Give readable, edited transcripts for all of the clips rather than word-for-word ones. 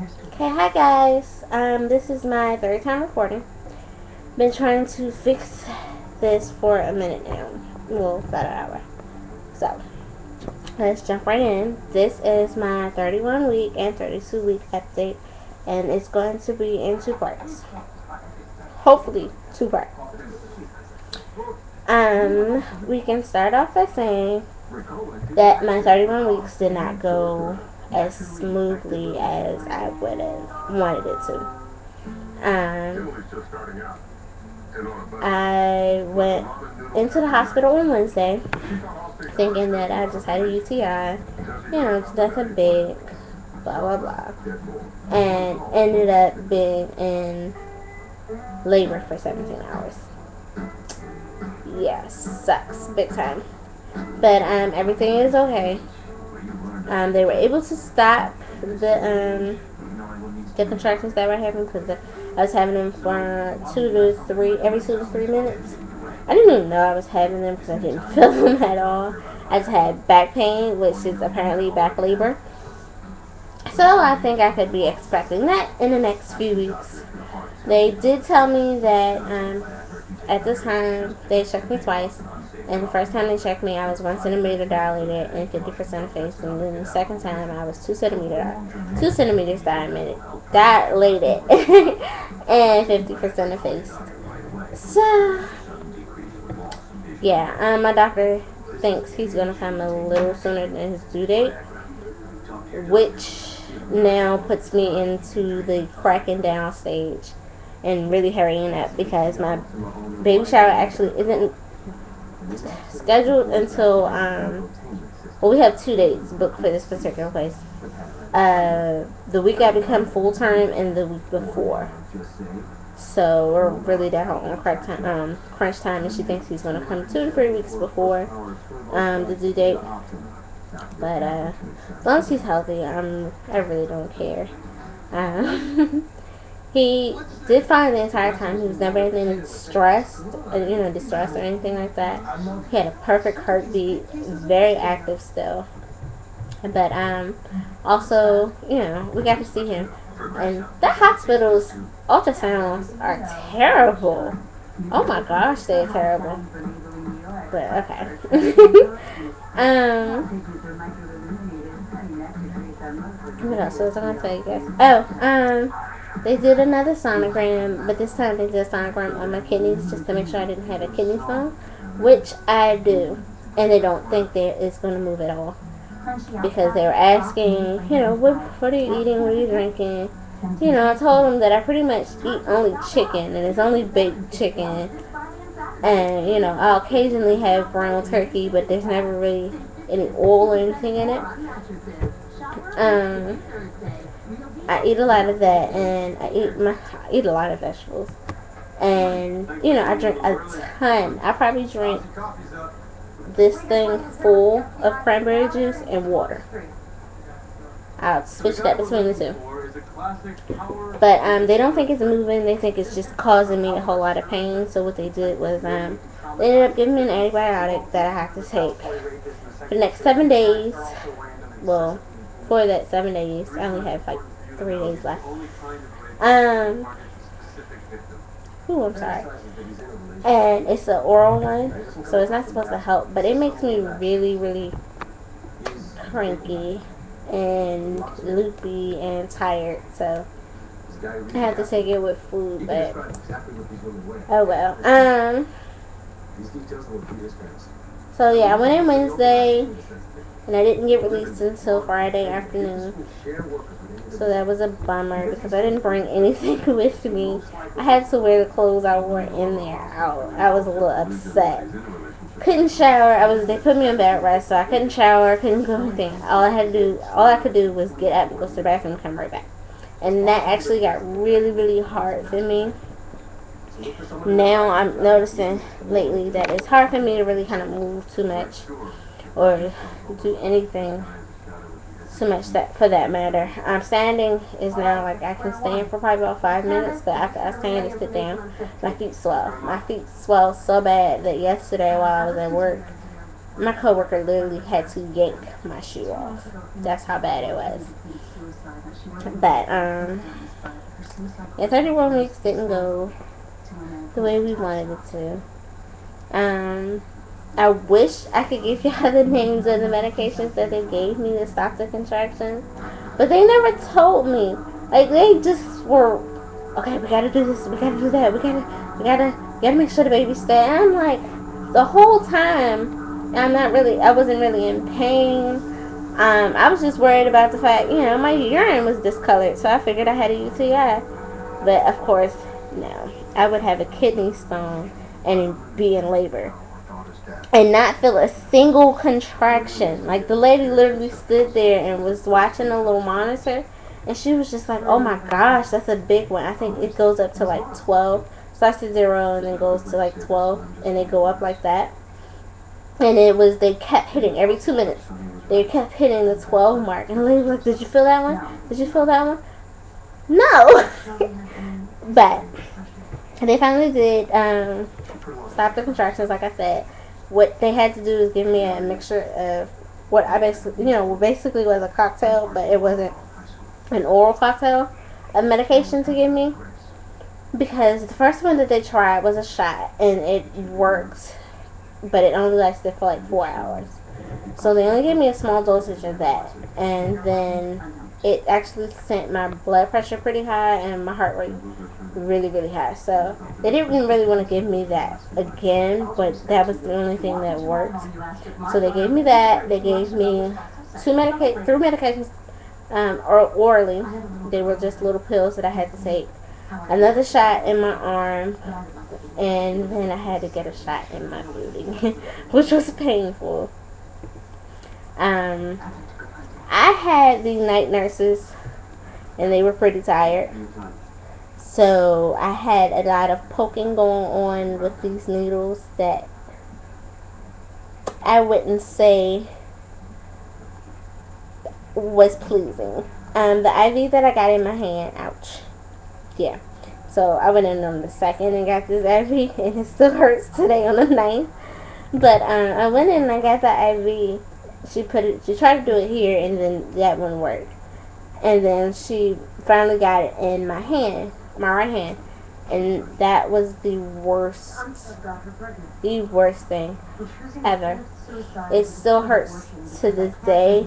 Okay, hi guys. This is my third time recording. Been trying to fix this for a minute now. Well, about an hour. So, let's jump right in. This is my 31 week and 32 week update, and it's going to be in two parts. Hopefully, two parts. We can start off by saying that my 31 weeks did not go as smoothly as I would have wanted it to. I went into the hospital on Wednesday thinking that I just had a UTI, nothing big, blah blah blah, and ended up being in labor for 17 hours. Yeah, sucks big time. But everything is okay. They were able to stop the contractions that were happening because I was having them for every 2 to 3 minutes. I didn't even know I was having them because I didn't feel them at all. I just had back pain, which is apparently back labor. So I think I could be expecting that in the next few weeks. They did tell me that at this time they checked me twice. And the first time they checked me, I was 1 centimeter dilated and 50% effaced. And then the second time, I was 2 centimeters dilated and 50% effaced. So, yeah, my doctor thinks he's going to come a little sooner than his due date, which now puts me into the cracking down stage and really hurrying up because my baby shower actually isn't scheduled until we have 2 dates booked for this particular place. The week I become full term and the week before. So we're really down on crunch time, and she thinks he's gonna come 2 to 3 weeks before the due date. But as long as he's healthy, I really don't care. He did find the entire time he was never in any distress or anything like that. He had a perfect heartbeat, very active still. But also, we got to see him. And the hospital's ultrasounds are terrible. Oh my gosh, they're terrible. But okay. What else was I gonna tell you guys? They did another sonogram, but this time they did a sonogram on my kidneys just to make sure I didn't have a kidney stone, which I do. And they don't think that it's going to move at all. Because they were asking, what are you eating, what are you drinking? I told them that I pretty much eat only chicken, and it's only baked chicken. And, I'll occasionally have ground turkey, but there's never really any oil or anything in it. I eat a lot of that, and I eat a lot of vegetables, and I drink a ton. I probably drink this thing full of cranberry juice and water. I'll switch that between the two. But they don't think it's moving. They think it's just causing me a whole lot of pain. So what they did was they ended up giving me an antibiotic that I have to take for the next 7 days. Well, for that 7 days, I only have 3 days left. I'm sorry. And it's an oral one, so it's not supposed to help, but it makes me really, really cranky and loopy and tired, so I have to take it with food, but oh well. So yeah, I went in Wednesday, and I didn't get released until Friday afternoon. So that was a bummer because I didn't bring anything with me. I had to wear the clothes I wore in there out. I was a little upset. Couldn't shower. They put me on bed rest, so I couldn't shower, couldn't do anything. All I could do was get up, go to the bathroom, and come right back. And that actually got really, really hard for me. Now I'm noticing lately that it's hard for me to really kind of move too much or do anything too much for that matter. Standing is now I can stand for probably about 5 minutes, but after I stand and sit down, my feet swell. My feet swell so bad that yesterday while I was at work, my coworker literally had to yank my shoe off. That's how bad it was. But yeah, 31 weeks didn't go the way we wanted it to. I wish I could give y'all the names of the medications that they gave me to stop the contractions, but they never told me. Like, they just were, okay, we gotta do this, we gotta do that, we gotta make sure the baby's stay. And I'm like, the whole time, I wasn't really in pain. I was just worried about the fact, my urine was discolored, so I figured I had a UTI. But of course, no. I would have a kidney stone and be in labor and not feel a single contraction. Like, the lady literally stood there and was watching a little monitor, and she was just like, oh my gosh, that's a big one. I think it goes up to like 12. Starts at 0 and then goes to like 12, and they go up like that. And they kept hitting every 2 minutes. They kept hitting the 12 mark. And the lady was like, did you feel that one? Did you feel that one? No. But they finally did stop the contractions, like I said. What they had to do is give me a mixture of what I basically was a cocktail, but it wasn't an oral cocktail of medication to give me. Because the first one that they tried was a shot, and it worked, but it only lasted for like 4 hours. So they only gave me a small dosage of that, and then it actually sent my blood pressure pretty high and my heart rate really, really high. So they didn't really want to give me that again, but that was the only thing that worked. So they gave me that. They gave me three medications orally. They were just little pills that I had to take. Another shot in my arm, and then I had to get a shot in my booty, which was painful. I had the night nurses, and they were pretty tired. So I had a lot of poking going on with these needles that I wouldn't say was pleasing. The IV that I got in my hand, ouch. Yeah. So I went in on the 2nd and got this IV, and it still hurts today on the 9th. But I went in and I got the IV. She tried to do it here, and then that one worked. And then she finally got it in my hand, my right hand. And that was the worst thing ever. It still hurts to this day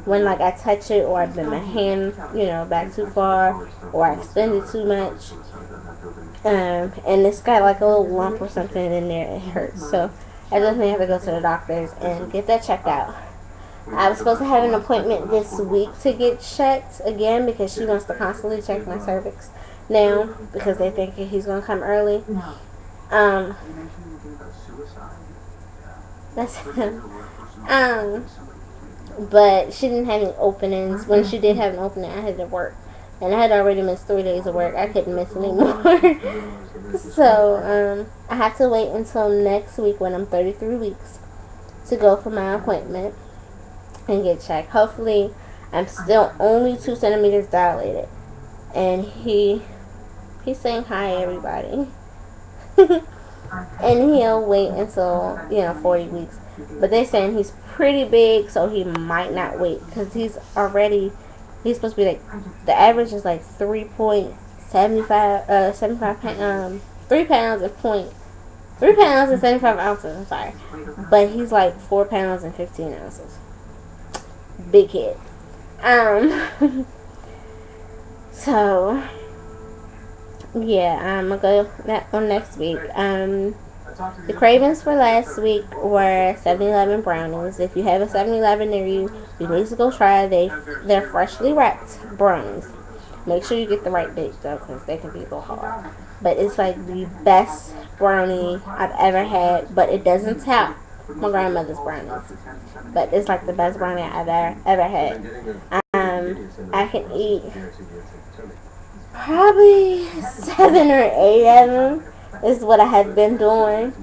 when like I touch it, or I bend my hand, back too far, or I extend it too much. And it's got like a little lump or something in there. It hurts. So I definitely have to go to the doctors and get that checked out. I was supposed to have an appointment this week to get checked again, because she wants to constantly check my cervix now, because they think he's going to come early. That's him. But she didn't have any openings. When she did have an opening, I had to work. And I had already missed 3 days of work. I couldn't miss any more. So, I have to wait until next week when I'm 33 weeks to go for my appointment and get checked. Hopefully, I'm still only 2 centimeters dilated. And he's saying hi, everybody. And he'll wait until, 40 weeks. But they're saying he's pretty big, so he might not wait. Because he's supposed to be like, the average is like 75 pounds, 3 pounds and 75 ounces, I'm sorry. But he's like 4 pounds and 15 ounces. Big kid. So, yeah, I'm going to go that on next week. The cravings for last week were 7-Eleven brownies. If you have a 7-Eleven near you, you need to go try. They're freshly wrapped brownies. Make sure you get the right date, though, because they can be a little hard. But it's like the best brownie I've ever had, but it doesn't top my grandmother's brownies. But it's like the best brownie I've ever had. I can eat probably 7 or 8 of them is what I had been doing,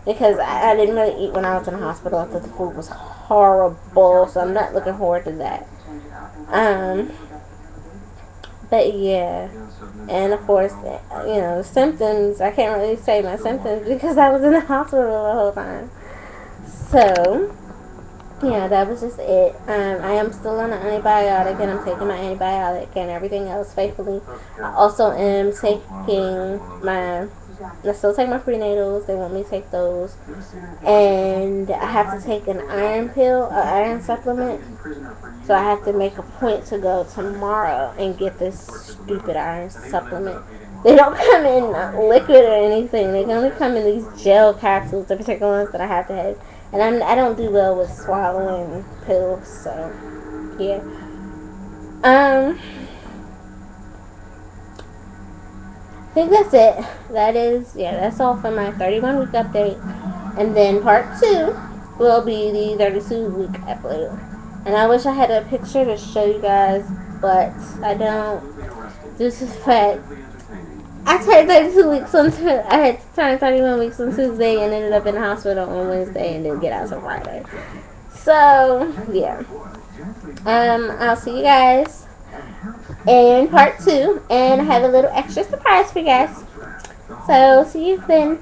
because I didn't really eat when I was in the hospital. I thought the food was horrible, so I'm not looking forward to that. But yeah, and of course, the symptoms, I can't really say my symptoms because I was in the hospital the whole time. So, yeah, that was just it. I am still on an antibiotic, and I'm taking my antibiotic and everything else faithfully. I also am taking I still take my prenatals. They want me to take those, and I have to take an iron pill, an iron supplement. So I have to make a point to go tomorrow and get this stupid iron supplement. They don't come in liquid or anything. They only come in these gel capsules, the particular ones that I have to have. And I don't do well with swallowing pills, so yeah. I think that's it. That's all for my 31 week update. And then part 2 will be the 32 week upload. And I wish I had a picture to show you guys, but I don't. This is fact. I turned 32 weeks on I had turned 31 weeks on Tuesday and ended up in the hospital on Wednesday and didn't get out until Friday. So, yeah. I'll see you guys in part 2, and I have a little extra surprise for you guys. So, see you then.